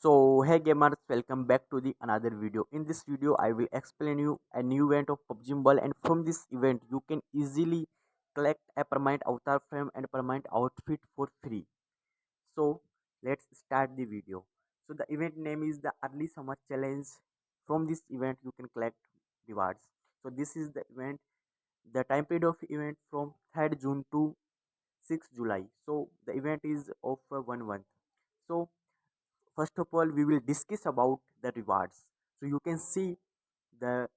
So hey gamers, welcome back to the another video. In this video I will explain you a new event of PUBG Mobile, and from this event you can easily collect a permanent avatar frame and permanent outfit for free. So let's start the video. So the event name is the early summer challenge. From this event you can collect rewards. So this is the event. The time period of event from 3rd June to 6th July. So the event is of 1 month. So first of all we will discuss about the rewards. So you can see the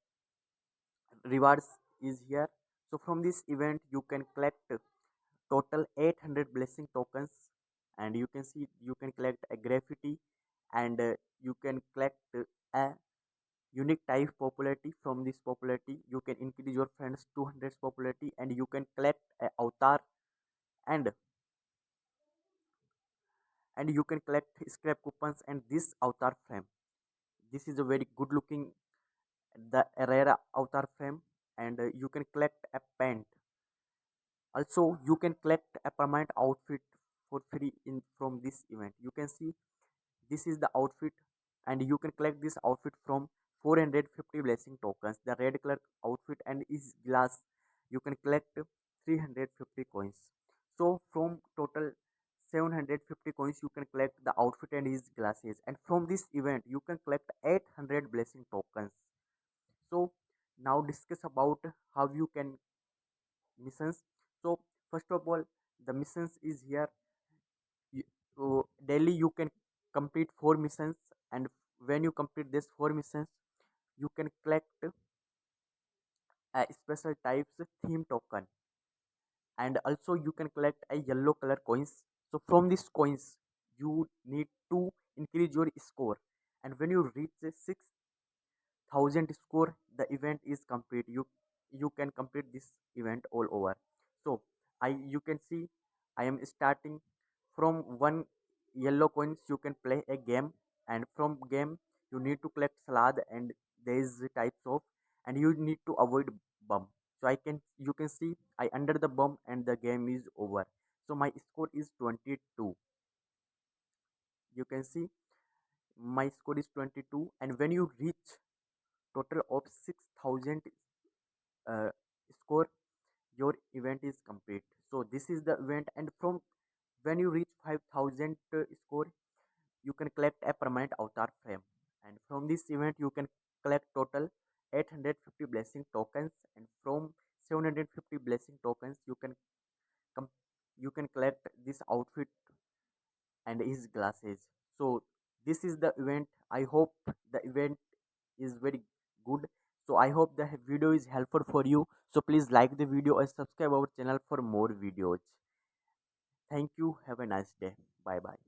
rewards is here. So from this event you can collect total 800 blessing tokens, and you can see you can collect a graffiti, and you can collect a unique type popularity. From this popularity you can increase your friends 200 popularity, and you can collect a avatar, and you can collect scrap coupons and this avatar frame. This is a very good looking the rare avatar frame, and you can collect a paint. Also you can collect a permanent outfit for free in from this event. You can see this is the outfit, and you can collect this outfit from 450 blessing tokens. The red color outfit and is glass, you can collect 350 coins. So from total 750 coins you can collect the outfit and his glasses, and from this event you can collect 800 blessing tokens. So now discuss about how you can missions. So first of all the missions is here. Daily you can complete 4 missions, and when you complete this 4 missions you can collect a special types theme token, and also you can collect a yellow color coins. So from these coins you need to increase your score, and when you reach 6,000 score the event is complete. You can complete this event all over. So you can see I am starting from one yellow coins. You can play a game, and from game you need to collect salad, and there is types of, and you need to avoid bump. So you can see I under the bump and the game is over. So my score is 22. You can see my score is 22, and when you reach total of 6,000 uh, score, your event is complete. So this is the event, and from when you reach 5,000 score you can collect a permanent avatar frame, and from this event you can collect total 850 blessing tokens, and from 750 blessing tokens com- you can collect this outfit and his glasses. So this is the event. I hope the event is very good. So I hope the video is helpful for you. So please like the video and subscribe our channel for more videos. Thank you. Have a nice day. Bye bye.